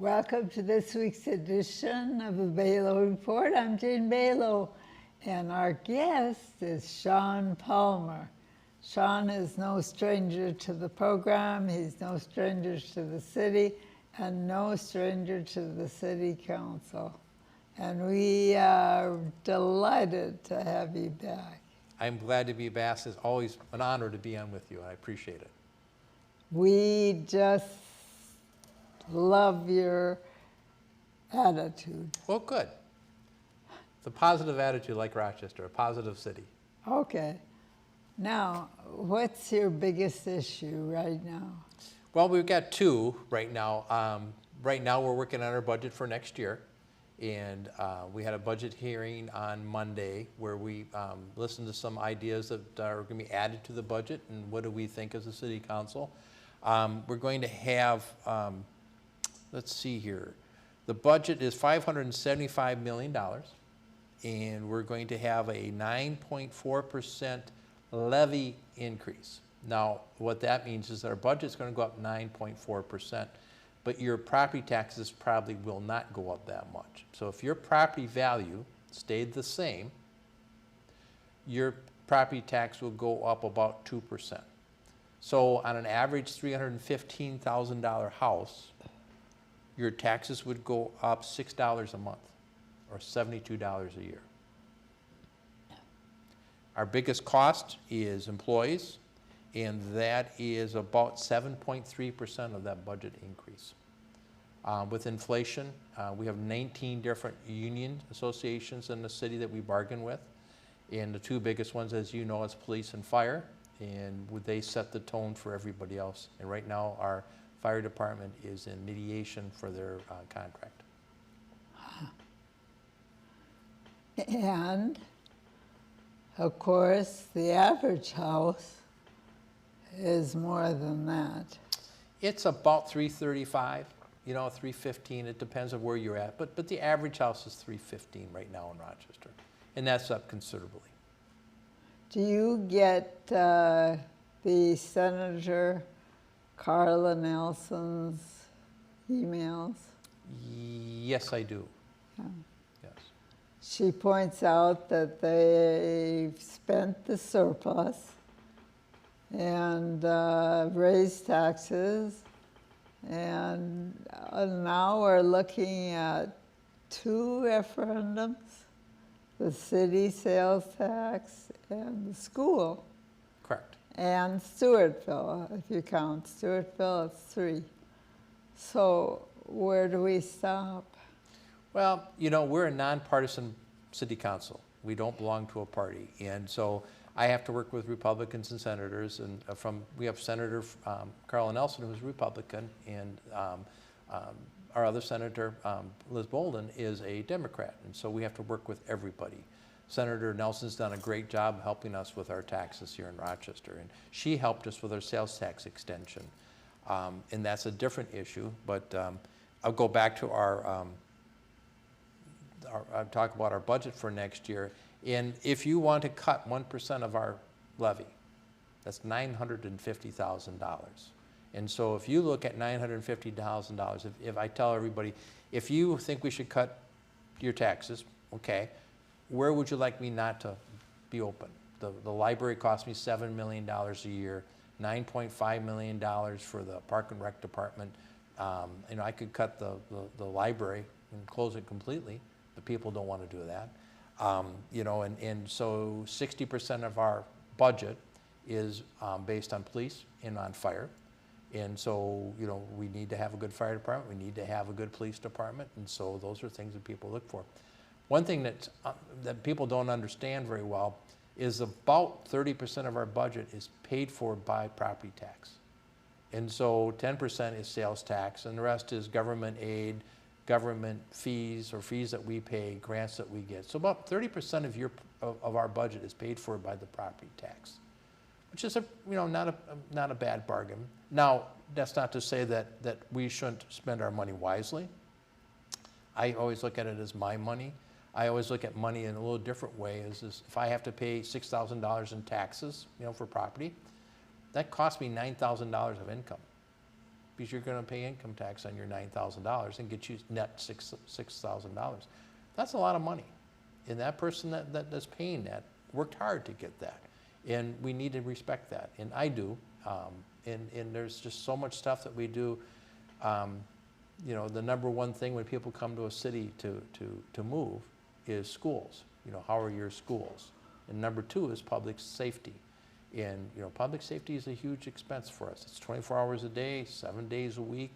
Welcome to this week's edition of the Belau Report. I'm Jane Belau, and our guest is Shaun Palmer. Shaun is no stranger to the program. He's no stranger to the city, and no stranger to the city council. And we are delighted to have you back. I'm glad to be back. It's always an honor to be on with you. I appreciate it. We just love your attitude. Well, good. It's a positive attitude like Rochester, a positive city. Okay. Now, what's your biggest issue right now? Well, we've got two right now. Right now we're working on our budget for next year. And we had a budget hearing on Monday where we listened to some ideas that are going to be added to the budget and what do we think as a city council. We're going to have, let's see here, the budget is $575 million, and we're going to have a 9.4% levy increase. Now, what that means is that our budget's going to go up 9.4%, but your property taxes probably will not go up that much. So if your property value stayed the same, your property tax will go up about 2%. So on an average $315,000 house, your taxes would go up $6 a month, or $72 a year. Our biggest cost is employees, and that is about 7.3% of that budget increase. With inflation, we have 19 different union associations in the city that we bargain with, and the two biggest ones, as you know, is police and fire, and they set the tone for everybody else. And right now, our fire department is in mediation for their contract. And, of course, the average house is more than that. It's about $335, you know, $315. It depends on where you're at, but the average house is $315 right now in Rochester, and that's up considerably. Do you get the Senator Carla Nelson's emails? Yes, I do. Yeah. Yes. She points out that they've spent the surplus and raised taxes, and now we're looking at two referendums, the city sales tax and the school. Correct. And Stewartville, if you count Stewartville, it's 3. So where do we stop? Well, you know, we're a nonpartisan city council. We don't belong to a party. And so I have to work with Republicans and senators. And we have Senator Carla Nelson, who's Republican, and our other senator, Liz Bolden, is a Democrat. And so we have to work with everybody. Senator Nelson's done a great job helping us with our taxes here in Rochester. And she helped us with our sales tax extension. And that's a different issue. But I'll go back to I'll talk about our budget for next year. And if you want to cut 1% of our levy, that's $950,000. And so if you look at $950,000, if I tell everybody, if you think we should cut your taxes, okay, where would you like me not to be open? The library costs me $7 million a year, $9.5 million for the Park and Rec department. You know, I could cut the library and close it completely, but people don't want to do that. You know, and so 60% of our budget is based on police and on fire. And so, you know, we need to have a good fire department, we need to have a good police department, and so those are things that people look for. One thing that people don't understand very well is about 30% of our budget is paid for by property tax. And so 10% is sales tax, and the rest is government aid, government fees, or fees that we pay, grants that we get. So about 30% of our budget is paid for by the property tax, which is not a bad bargain. Now, that's not to say that we shouldn't spend our money wisely. I always look at it as my money. I always look at money in a little different way. Is if I have to pay $6,000 in taxes, you know, for property, that costs me $9,000 of income. because you're going to pay income tax on your $9,000 and get you net $6,000. That's a lot of money. And that person that's paying that worked hard to get that. And we need to respect that. And I do. And there's just so much stuff that we do. You know, the number one thing when people come to a city to move is schools. You know, how are your schools? And number two is public safety. And, you know, public safety is a huge expense for us. It's 24 hours a day, 7 days a week.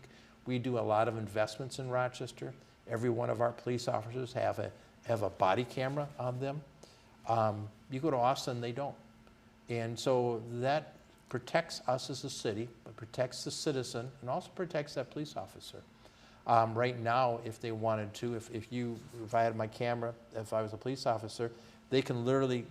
We do a lot of investments in Rochester. Every one of our police officers have a body camera on them. You go to Austin, they don't. And so that protects us as a city, but protects the citizen, and also protects that police officer. Right now, if they wanted to, if I had my camera, if I was a police officer, they can literally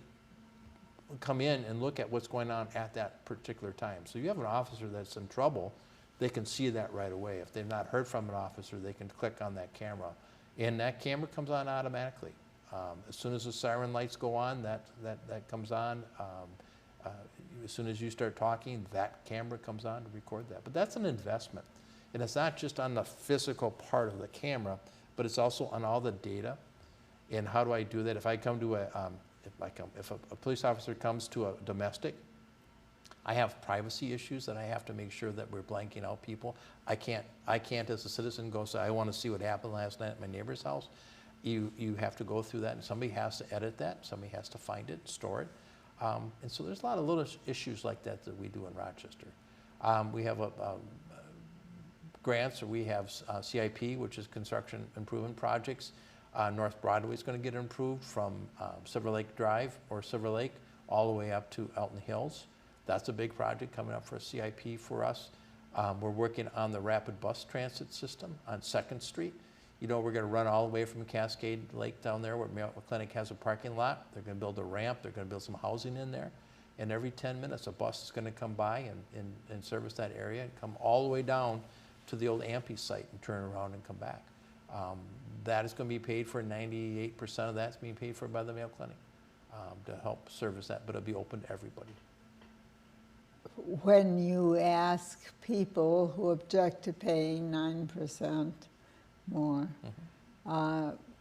come in and look at what's going on at that particular time. So you have an officer that's in trouble, they can see that right away. If they've not heard from an officer, they can click on that camera. And that camera comes on automatically. As soon as the siren lights go on, that comes on. As soon as you start talking, that camera comes on to record that. But that's an investment. And it's not just on the physical part of the camera, but it's also on all the data. And how do I do that? If I come to if a police officer comes to a domestic, I have privacy issues that I have to make sure that we're blanking out people. I can't as a citizen go say, I want to see what happened last night at my neighbor's house. You have to go through that, and somebody has to edit that. Somebody has to find it, store it. And so there's a lot of little issues like that we do in Rochester. We have grants, or we have CIP, which is construction improvement projects. North Broadway is going to get improved from Silver Lake Drive or Silver Lake all the way up to Elton Hills. That's a big project coming up for a CIP for us. We're working on the rapid bus transit system on 2nd Street. You know, we're going to run all the way from Cascade Lake down there where Mayo Clinic has a parking lot. They're going to build a ramp. They're going to build some housing in there. And every 10 minutes, a bus is going to come by and service that area and come all the way down to the old Ampey site and turn around and come back. That is going to be paid for. 98% of that's being paid for by the Mayo Clinic to help service that, but it'll be open to everybody. When you ask people who object to paying 9% more,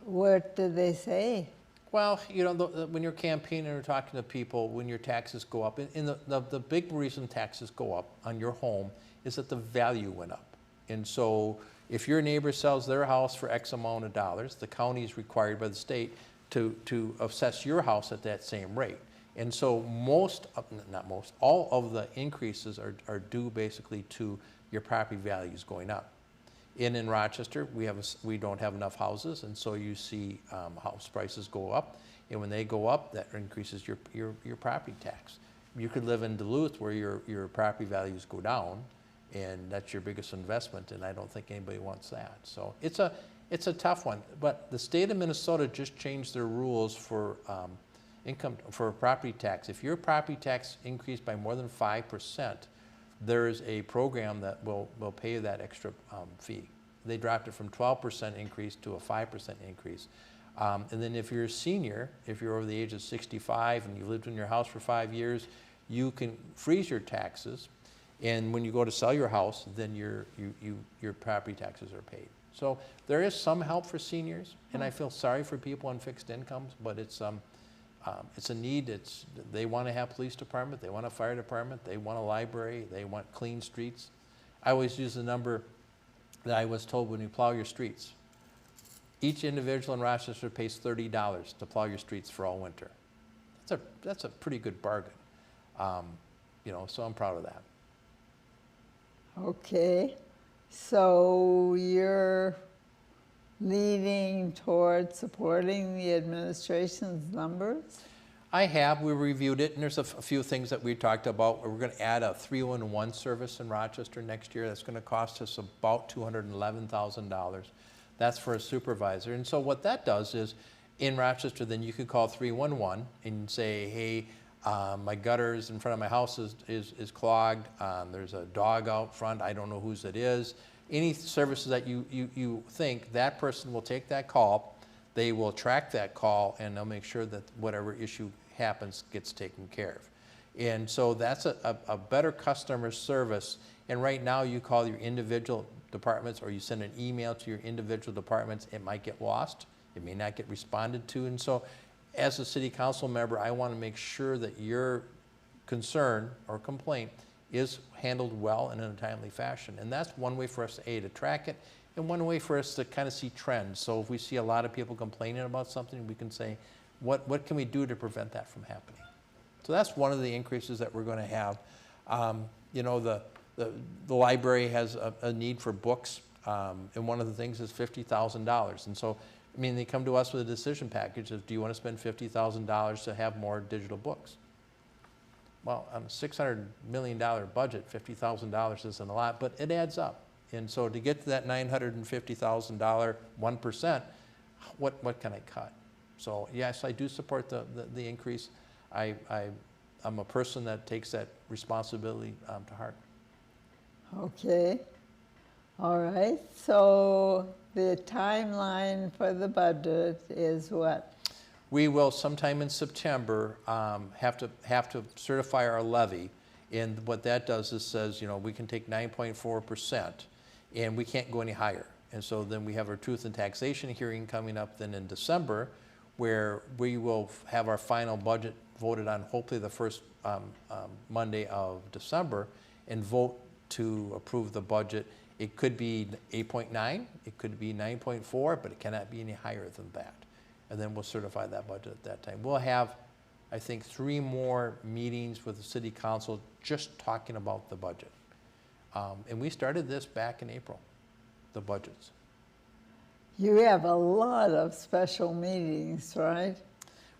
what do they say? Well, you know, when you're campaigning or talking to people, when your taxes go up, and the big reason taxes go up on your home is that the value went up. And so if your neighbor sells their house for X amount of dollars, the county is required by the state to assess your house at that same rate. And so all of the increases are due basically to your property values going up. In Rochester, we don't have enough houses, and so you see house prices go up. And when they go up, that increases your property tax. You could live in Duluth where your property values go down, and that's your biggest investment, and I don't think anybody wants that. So it's a tough one. But the state of Minnesota just changed their rules for property tax. If your property tax increased by more than 5%, there's a program that will pay you that extra fee. They dropped it from 12% increase to a 5% increase. And then if you're a senior, if you're over the age of 65 and you've lived in your house for 5 years, you can freeze your taxes. And when you go to sell your house, then your property taxes are paid. So there is some help for seniors, and I feel sorry for people on fixed incomes, but it's a need. They want to have police department, they want a fire department, they want a library, they want clean streets. I always use the number that I was told when you plow your streets. Each individual in Rochester pays $30 to plow your streets for all winter. That's a pretty good bargain. You know, so I'm proud of that. Okay, so you're leaning towards supporting the administration's numbers? I have. We reviewed it, and there's a few things that we talked about. We're going to add a 311 service in Rochester next year. That's going to cost us about $211,000. That's for a supervisor. And so what that does is, in Rochester, then you could call 311 and say, hey, my gutters in front of my house is clogged. There's a dog out front. I don't know whose it is. Any services that you think, that person will take that call. They will track that call, and they'll make sure that whatever issue happens gets taken care of. And so that's a better customer service. And right now you call your individual departments or you send an email to your individual departments, it might get lost. It may not get responded to. And so as a city council member, I want to make sure that your concern or complaint is handled well and in a timely fashion. And that's one way for us to track it, and one way for us to kind of see trends. So if we see a lot of people complaining about something, we can say, what can we do to prevent that from happening? So that's one of the increases that we're going to have. You know, the library has a need for books, and one of the things is $50,000. And so, I mean, they come to us with a decision package of, do you want to spend $50,000 to have more digital books? Well, on a $600 million budget, $50,000 isn't a lot, but it adds up. And so to get to that $950,000, 1%, what can I cut? So yes, I do support the increase. I'm a person that takes that responsibility to heart. Okay. All right. So the timeline for the budget is what? We will sometime in September have to certify our levy, and what that does is says, you know, we can take 9.4%, and we can't go any higher. And so then we have our truth and taxation hearing coming up then in December, where we will have our final budget voted on hopefully the first Monday of December, and vote to approve the budget. It could be 8.9, it could be 9.4, but it cannot be any higher than that. And then we'll certify that budget at that time. We'll have, I think, 3 more meetings with the city council just talking about the budget. And we started this back in April, the budgets. You have a lot of special meetings, right?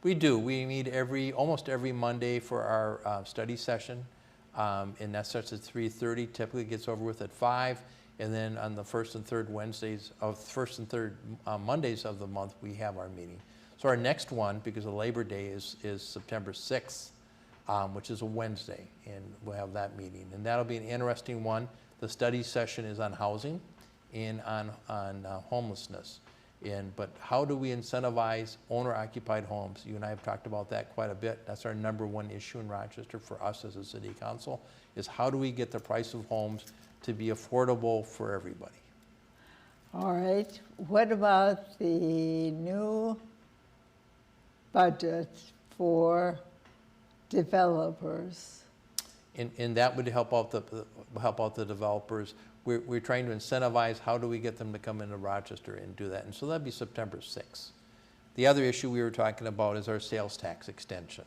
We do. We meet almost every Monday for our study session. And that starts at 3:30, typically gets over with at 5. And then on the first and third Mondays of the month, we have our meeting. So our next one, because of Labor Day, is September 6th, which is a Wednesday, and we'll have that meeting. And that'll be an interesting one. The study session is on housing and on homelessness. But how do we incentivize owner-occupied homes? You and I have talked about that quite a bit. That's our #1 issue in Rochester for us as a city council, is how do we get the price of homes to be affordable for everybody? All right. What about the new budget for developers? And that would help out the developers. We're trying to incentivize how do we get them to come into Rochester and do that. And so that'd be September 6th. The other issue we were talking about is our sales tax extension.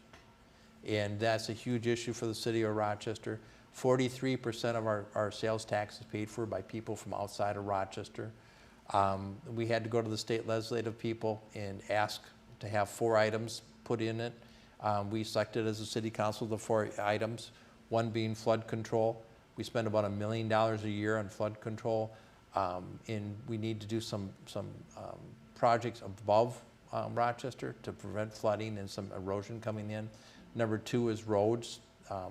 And that's a huge issue for the city of Rochester. 43% of our sales tax is paid for by people from outside of Rochester. We had to go to the state legislative people and ask to have 4 items put in it. We selected as a city council the 4 items, one being flood control. We spend about $1 million a year on flood control, and we need to do some projects above Rochester to prevent flooding and some erosion coming in. Number 2 is roads.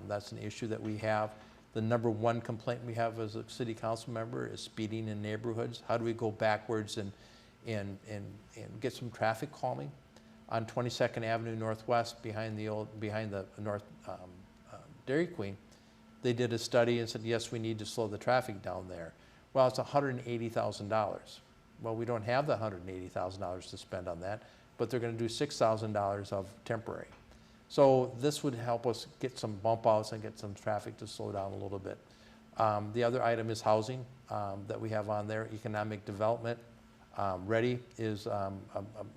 That's an issue that we have. The #1 complaint we have as a city council member is speeding in neighborhoods. How do we go backwards and get some traffic calming? On 22nd Avenue Northwest, behind the North Dairy Queen, they did a study and said, yes, we need to slow the traffic down there. Well, it's $180,000. Well, we don't have the $180,000 to spend on that, but they're going to do $6,000 of temporary. So this would help us get some bump outs and get some traffic to slow down a little bit. The other item is housing that we have on there, economic development. Ready is an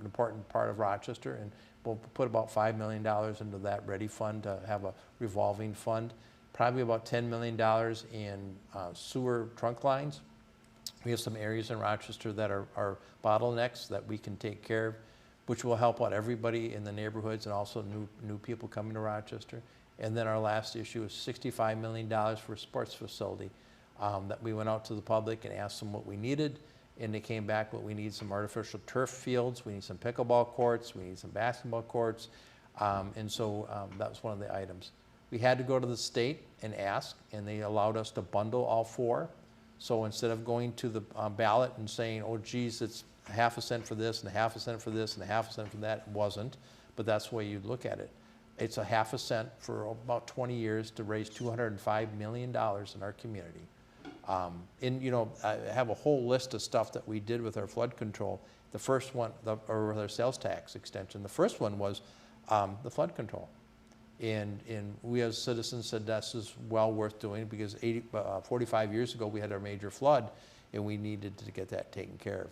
important part of Rochester, and we'll put about $5 million into that Ready fund to have a revolving fund. Probably about $10 million in sewer trunk lines. We have some areas in Rochester that are bottlenecks that we can take care of, which will help out everybody in the neighborhoods and also new people coming to Rochester. And then our last issue is $65 million for a sports facility that we went out to the public and asked them what we needed. And they came back, we need some artificial turf fields, we need some pickleball courts, we need some basketball courts. And so that was one of the items. We had to go to the state and ask, and they allowed us to bundle all 4. So instead of going to the ballot and saying, oh geez, it's ½ a cent for this and ½ a cent for this and ½ a cent for that, it wasn't, but that's the way you'd look at it. It's a half a cent for about 20 years to raise $205 million in our community. And you know, I have a whole list of stuff that we did with our flood control. The first one, or with our sales tax extension, the first one was the flood control. And we as citizens said this is well worth doing because 45 years ago we had our major flood and we needed to get that taken care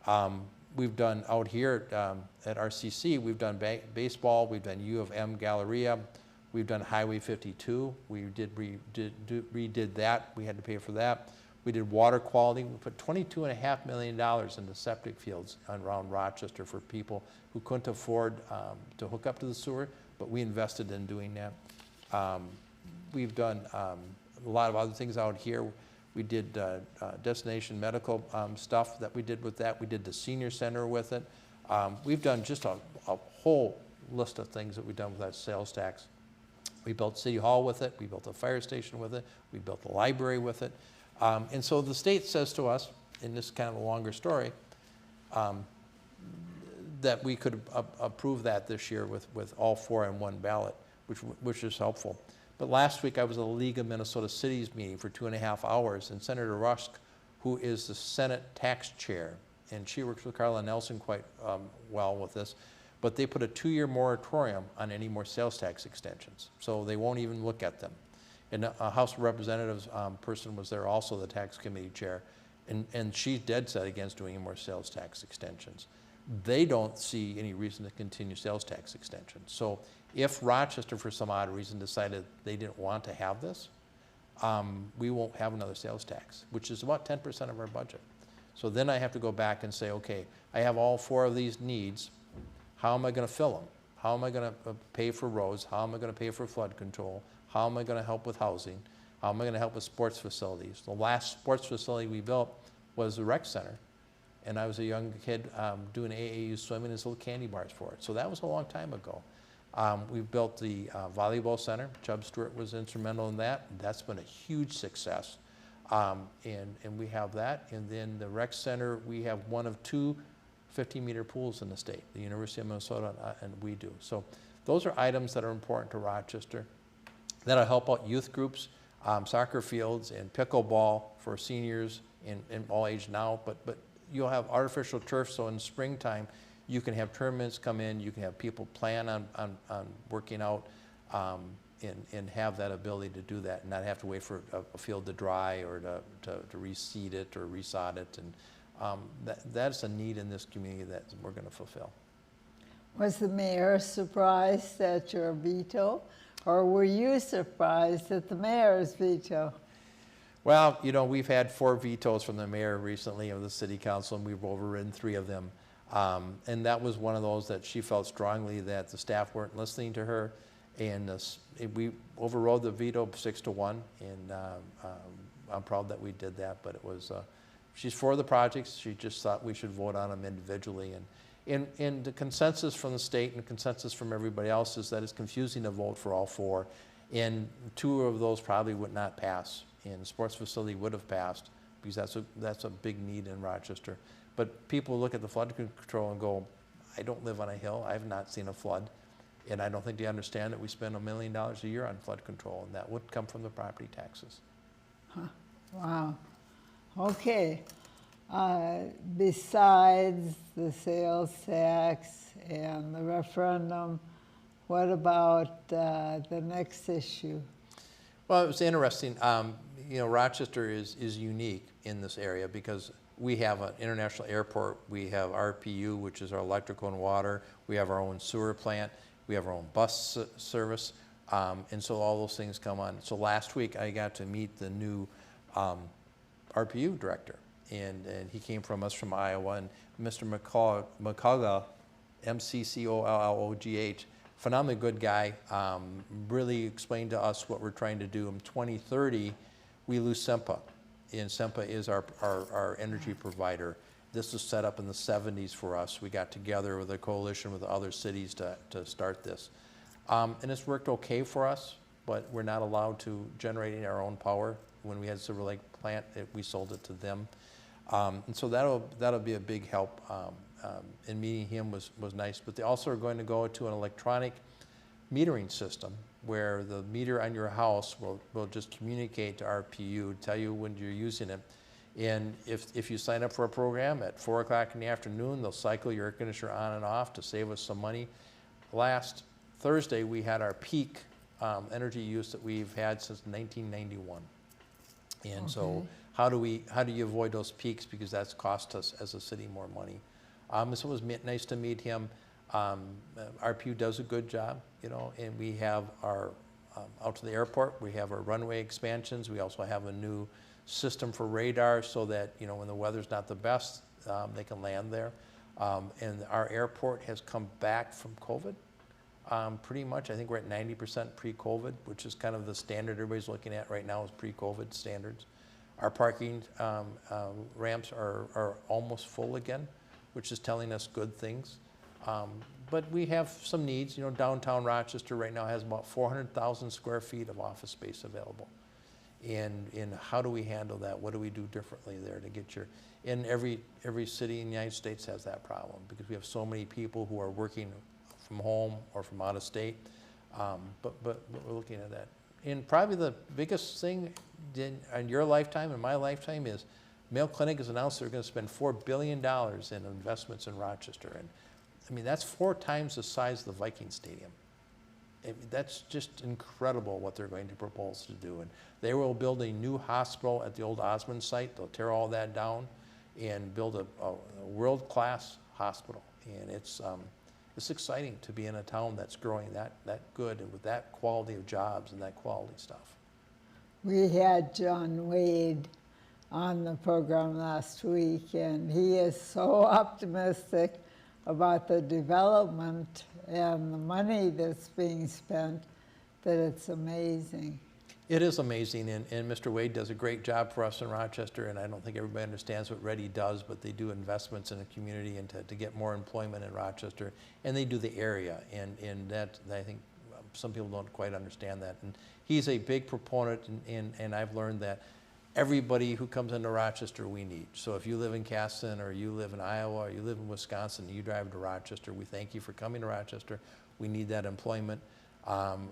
of. We've done out here at RCC, we've done baseball, we've done U of M Galleria, we've done Highway 52, we redid that, we had to pay for that. We did water quality, we put $22.5 million into septic fields around Rochester for people who couldn't afford to hook up to the sewer, but we invested in doing that. We've done a lot of other things out here. We did destination medical stuff that we did with that. We did the senior center with it. We've done just a whole list of things that we've done with that sales tax. We built City Hall with it. We built a fire station with it. We built a library with it. And so the state says to us, and this is kind of a longer story, that we could approve that this year with all 4 on one ballot, which is helpful. But last week I was at the League of Minnesota Cities meeting for 2.5 hours, and Senator Rusk, who is the Senate tax chair, and she works with Carla Nelson quite well with this, but they put a 2-year moratorium on any more sales tax extensions. So they won't even look at them. And a House of Representatives person was there also, the tax committee chair, and she's dead set against doing any more sales tax extensions. They don't see any reason to continue sales tax extensions. So if Rochester, for some odd reason, decided they didn't want to have this, we won't have another sales tax, which is about 10% of our budget. So then I have to go back and say, okay, I have all 4 of these needs. How am I going to fill them? How am I going to pay for roads? How am I going to pay for flood control? How am I going to help with housing? How am I going to help with sports facilities? The last sports facility we built was the rec center. And I was a young kid doing AAU swimming as little candy bars for it. So that was a long time ago. We've built the volleyball center. Chubb Stewart was instrumental in that. That's been a huge success. And we have that. And then the rec center, we have one of 2 50-meter pools in the state, the University of Minnesota and we do. So those are items that are important to Rochester. That'll help out youth groups, soccer fields, and pickleball for seniors in all age now. But you'll have artificial turf, so in springtime, you can have tournaments come in, you can have people plan on working out and have that ability to do that and not have to wait for a field to dry or to reseed it or resod it. And that's a need in this community that we're going to fulfill. Was the mayor surprised at your veto, or were you surprised at the mayor's veto? Well, you know, we've had 4 vetoes from the mayor recently of the city council, and we've overridden 3 of them. And that was one of those that she felt strongly that the staff weren't listening to her. And we overrode the veto 6-1, and I'm proud that we did that. But it was, she's for the projects. She just thought we should vote on them individually. And the consensus from the state and the consensus from everybody else is that it's confusing to vote for all 4. And 2 of those probably would not pass. And the sports facility would have passed because that's a big need in Rochester. But people look at the flood control and go, I don't live on a hill. I have not seen a flood. And I don't think they understand that we spend $1 million a year on flood control, and that would come from the property taxes. Huh. Wow. Okay. Besides the sales tax and the referendum, what about the next issue? Well, it was interesting. You know, Rochester is unique in this area because we have an international airport. We have RPU, which is our electrical and water. We have our own sewer plant. We have our own bus service. And so all those things come on. So last week I got to meet the new RPU director. And he came from us from Iowa. And Mr. McCullough, M-C-C-O-L-L-O-G-H, phenomenally good guy, really explained to us what we're trying to do. In 2030, we lose SEMPA, and SEMPA is our energy provider. This was set up in the 70s for us. We got together with a coalition with other cities to start this. And it's worked okay for us, but we're not allowed to generate our own power. When we had Silver Lake plant, we sold it to them. And so that'll be a big help. And meeting him was nice. But they also are going to go to an electronic metering system where the meter on your house will just communicate to RPU, tell you when you're using it. And if you sign up for a program at 4 o'clock in the afternoon, they'll cycle your air conditioner on and off to save us some money. Last Thursday, we had our peak energy use that we've had since 1991. And so how do you avoid those peaks, because that's cost us as a city more money. So it was nice to meet him. RPU does a good job, you know, and we have our, out to the airport, we have our runway expansions. We also have a new system for radar so that, you know, when the weather's not the best, they can land there. And our airport has come back from COVID. Pretty much, I think we're at 90% pre-COVID, which is kind of the standard everybody's looking at right now is pre-COVID standards. Our parking ramps are almost full again, which is telling us good things. But we have some needs. You know, downtown Rochester right now has about 400,000 square feet of office space available. And how do we handle that? What do we do differently there to get your, and every city in the United States has that problem because we have so many people who are working from home or from out of state. But we're looking at that. And probably the biggest thing in your lifetime and my lifetime is Mayo Clinic has announced they're going to spend $4 billion in investments in Rochester. And I mean, that's 4 times the size of the Viking Stadium. That's just incredible what they're going to propose to do. And they will build a new hospital at the old Osmond site. They'll tear all that down and build a world-class hospital. And it's exciting to be in a town that's growing that good and with that quality of jobs and that quality stuff. We had John Wade on the program last week, and he is so optimistic about the development and the money that's being spent that it's amazing. It is amazing, and Mr. Wade does a great job for us in Rochester, and I don't think everybody understands what Ready does, but they do investments in the community and to get more employment in Rochester, and they do the area, and that, I think some people don't quite understand that. And he's a big proponent, and I've learned that everybody who comes into Rochester we need. So if you live in Caston, or you live in Iowa, or you live in Wisconsin, you drive to Rochester, we thank you for coming to Rochester. We need that employment.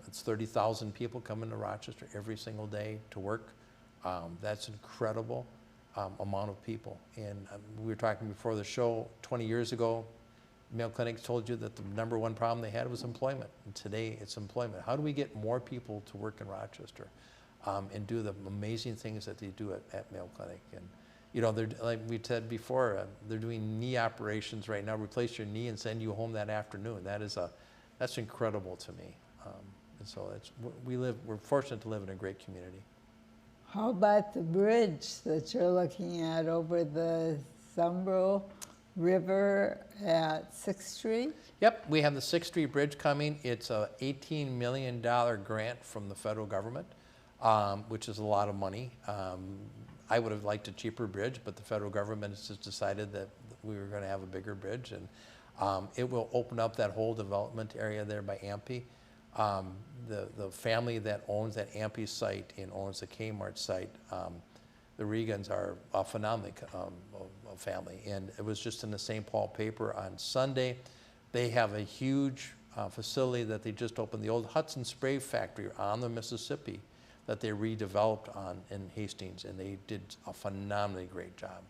It's 30,000 people coming to Rochester every single day to work. That's incredible amount of people. And we were talking before the show, 20 years ago, Mayo Clinic told you that the #1 problem they had was employment. And today it's employment. How do we get more people to work in Rochester and do the amazing things that they do at Mayo Clinic? And you know, they're, like we said before, they're doing knee operations right now, replace your knee and send you home that afternoon. That's incredible to me. And so we're fortunate to live in a great community. How about the bridge that you're looking at over the Zumbro River at 6th Street? Yep, we have the 6th Street Bridge coming. It's a $18 million grant from the federal government, which is a lot of money. I would have liked a cheaper bridge, but the federal government has just decided that we were going to have a bigger bridge, and it will open up that whole development area there by Ampey. The family that owns that Ampey site and owns the Kmart site, the Regans are a phenomenal family. And it was just in the St. Paul paper on Sunday. They have a huge facility that they just opened, the old Hudson Spray factory on the Mississippi that they redeveloped on in Hastings, and they did a phenomenally great job.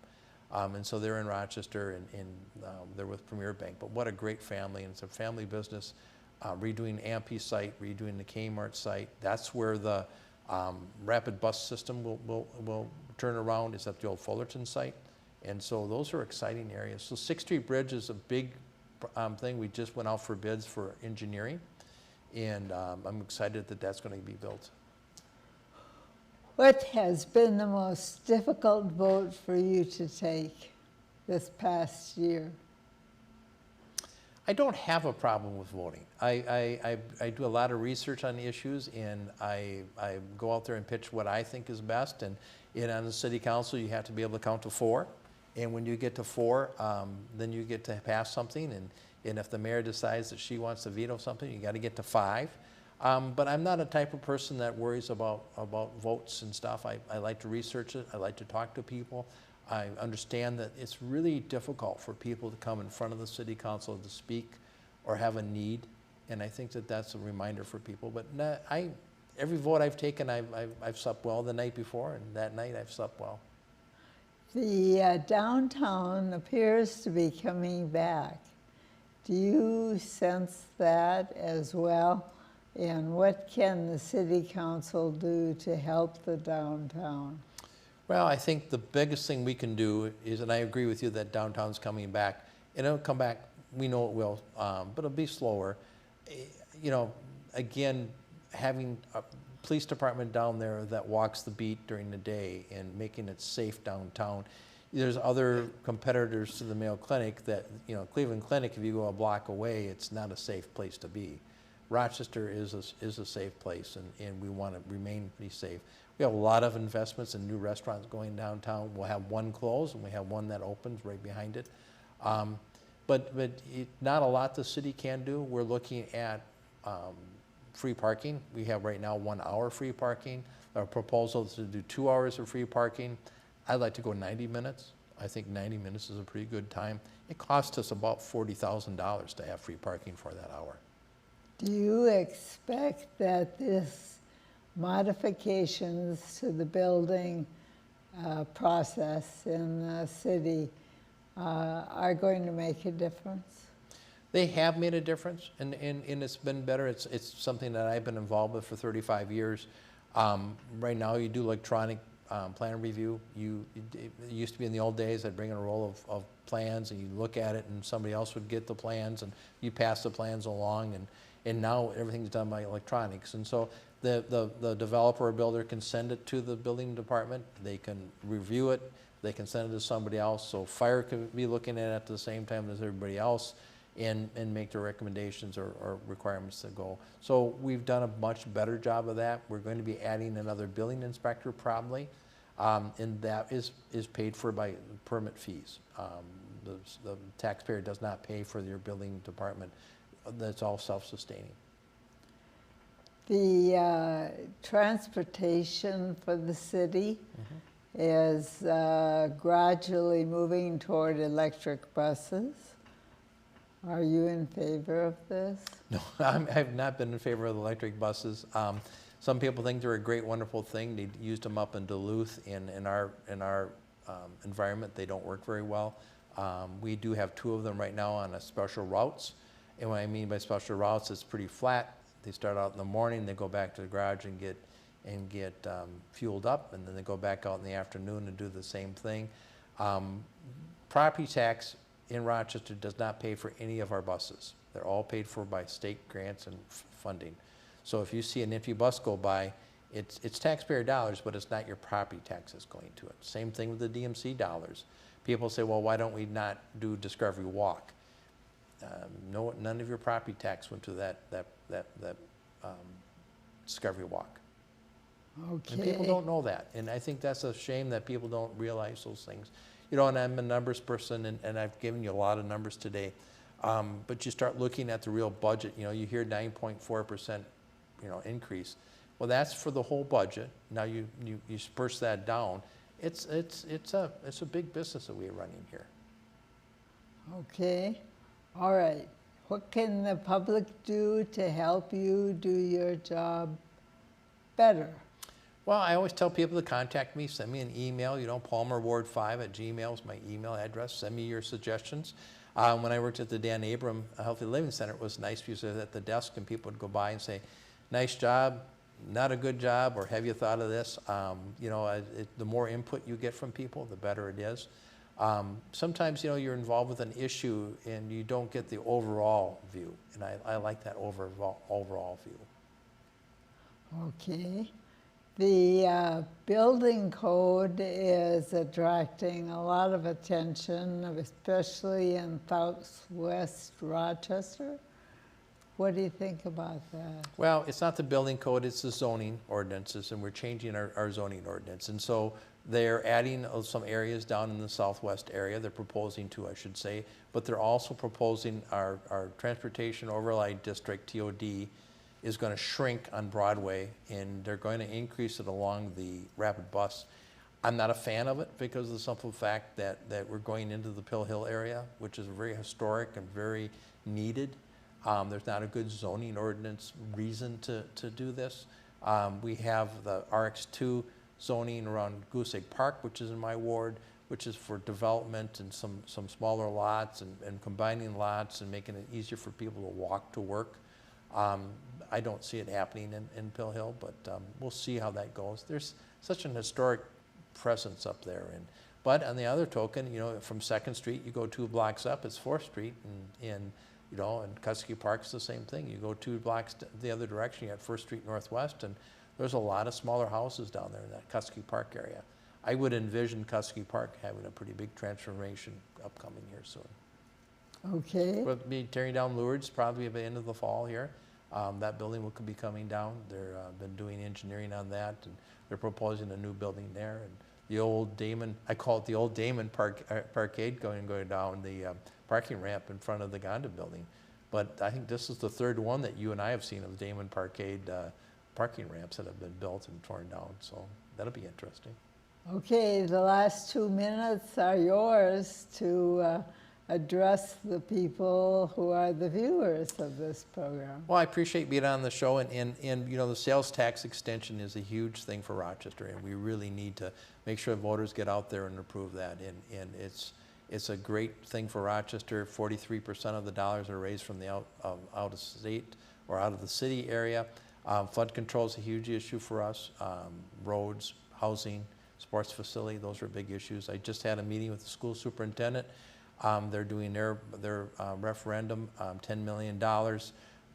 And so they're in Rochester, and they're with Premier Bank. But what a great family, and it's a family business. Redoing Ampey site, redoing the Kmart site. That's where the rapid bus system will turn around, is at the old Fullerton site. And so those are exciting areas. So 6th Street Bridge is a big thing. We just went out for bids for engineering, and I'm excited that that's going to be built. What has been the most difficult vote for you to take this past year? I don't have a problem with voting. I do a lot of research on the issues, and I go out there and pitch what I think is best. And on the city council, you have to be able to count to 4. And when you get to 4, then you get to pass something. And if the mayor decides that she wants to veto something, you got to get to 5. But I'm not a type of person that worries about votes and stuff. I like to research it. I like to talk to people. I understand that it's really difficult for people to come in front of the city council to speak or have a need. And I think that that's a reminder for people. But every vote I've taken, I've slept well the night before, and that night I've slept well. The downtown appears to be coming back. Do you sense that as well? And what can the city council do to help the downtown? Well, I think the biggest thing we can do is, and I agree with you that downtown's coming back, and it'll come back, we know it will, but it'll be slower. You know, again, having a police department down there that walks the beat during the day and making it safe downtown. There's other competitors to the Mayo Clinic that, you know, Cleveland Clinic, if you go a block away, it's not a safe place to be. Rochester is a safe place, and we want to remain pretty safe. We have a lot of investments in new restaurants going downtown. We'll have one closed, and we have one that opens right behind it. But not a lot the city can do. We're looking at free parking. We have right now 1 hour free parking. Our proposal is to do 2 hours of free parking. I'd like to go 90 minutes. I think 90 minutes is a pretty good time. It costs us about $40,000 to have free parking for that hour. Do you expect that this modifications to the building process in the city are going to make a difference? They have made a difference, and it's been better. It's something that I've been involved with for 35 years. Right now, you do electronic plan review. It used to be in the old days, I'd bring in a roll of plans, and you look at it, and somebody else would get the plans, and you pass the plans along, and now everything's done by electronics. And so the developer or builder can send it to the building department. They can review it. They can send it to somebody else. So fire could be looking at it at the same time as everybody else, and make their recommendations or requirements to go. So we've done a much better job of that. We're going to be adding another building inspector probably, and that is paid for by permit fees. The taxpayer does not pay for your building department. That's all self-sustaining. The transportation for the city is gradually moving toward electric buses. Are you in favor of this? No, I've not been in favor of the electric buses. Some people think they're a great, wonderful thing. They used them up in Duluth. In our environment, they don't work very well. We do have 2 of them right now on a special routes. And what I mean by special routes, it's pretty flat. They start out in the morning, they go back to the garage and get fueled up, and then they go back out in the afternoon and do the same thing. Property tax in Rochester does not pay for any of our buses. They're all paid for by state grants and funding. So if you see an empty bus go by, it's taxpayer dollars, but it's not your property taxes going to it. Same thing with the DMC dollars. People say, well, why don't we not do Discovery Walk? No, none of your property tax went to that Discovery Walk. Okay. And people don't know that. And I think that's a shame that people don't realize those things. You know, and I'm a numbers person, and I've given you a lot of numbers today. But you start looking at the real budget, you know, you hear 9.4%, you know, increase. Well, that's for the whole budget. Now you disperse that down. It's a big business that we're running here. Okay. All right. What can the public do to help you do your job better? Well, I always tell people to contact me, send me an email, you know, palmerward5@gmail is my email address. Send me your suggestions. When I worked at the Dan Abram Healthy Living Center, it was nice because I was at the desk and people would go by and say, nice job, not a good job, or have you thought of this? You know, the more input you get from people, the better it is. Sometimes, you know, you're involved with an issue and you don't get the overall view, and I like that overall view. Okay. The building code is attracting a lot of attention, especially in southwest Rochester. What do you think about that? Well, it's not the building code, it's the zoning ordinances, and we're changing our zoning ordinance. And so they're adding some areas down in the southwest area, they're proposing to, I should say, but they're also proposing our Transportation Overlay District, TOD, is going to shrink on Broadway, and they're going to increase it along the rapid bus. I'm not a fan of it because of the simple fact that we're going into the Pill Hill area, which is very historic and very needed. There's not a good zoning ordinance reason to do this. We have the RX2 zoning around Goose Egg Park, which is in my ward, which is for development and some smaller lots and combining lots and making it easier for people to walk to work. I don't see it happening in Pill Hill, but we'll see how that goes. There's such an historic presence up there. But on the other token, you know, from 2nd Street, you go 2 blocks up, it's 4th Street, and you know, and Kusky Park's the same thing. You go 2 blocks the other direction, you have 1st Street Northwest, and there's a lot of smaller houses down there in that Kusky Park area. I would envision Kusky Park having a pretty big transformation upcoming here soon. Okay. We'll be tearing down Lourdes probably at the end of the fall here. That building will be coming down. They're been doing engineering on that, and they're proposing a new building there. And the old Damon, I call it the old Damon Parkade going down the parking ramp in front of the Gonda building. But I think this is the 3rd one that you and I have seen of the Damon Parkade parking ramps that have been built and torn down. So that'll be interesting. Okay, the last 2 minutes are yours to address the people who are the viewers of this program. Well, I appreciate being on the show, and you know, the sales tax extension is a huge thing for Rochester, and we really need to make sure voters get out there and approve that. And it's a great thing for Rochester. 43% of the dollars are raised from the out of state or out of the city area. Flood control is a huge issue for us. Roads, housing, sports facility, those are big issues. I just had a meeting with the school superintendent. They're doing their referendum, $10 million,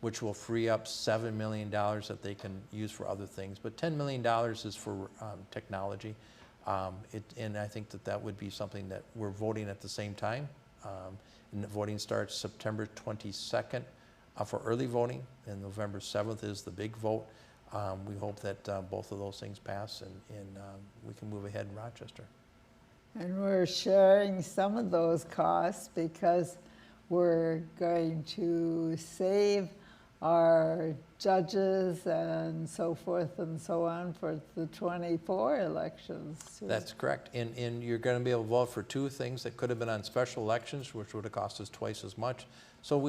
which will free up $7 million that they can use for other things. But $10 million is for technology. And I think that would be something that we're voting at the same time. And the voting starts September 22nd for early voting, and November 7th is the big vote. We hope that both of those things pass, and we can move ahead in Rochester. And we're sharing some of those costs because we're going to save our judges and so forth and so on for the 24 elections. That's correct. And you're going to be able to vote for 2 things that could have been on special elections, which would have cost us twice as much. So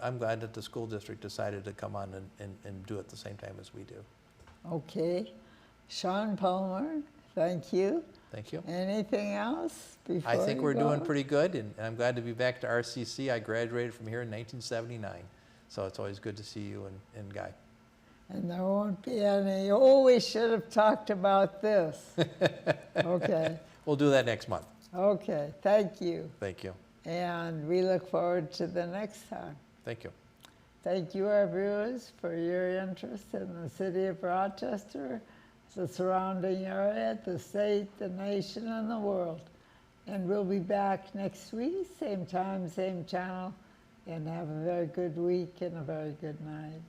I'm glad that the school district decided to come on and do it at the same time as we do. Okay. Shaun Palmer, thank you. Thank you. Anything else before I think we're you go? doing pretty good, and I'm glad to be back to RCC. I graduated from here in 1979, so it's always good to see you and Guy. And there won't be any, oh, we should have talked about this. Okay. We'll do that next month. Okay, thank you. Thank you. And we look forward to the next time. Thank you. Thank you, our viewers, for your interest in the city of Rochester, the surrounding area, the state, the nation, and the world. And we'll be back next week, same time, same channel, and have a very good week and a very good night.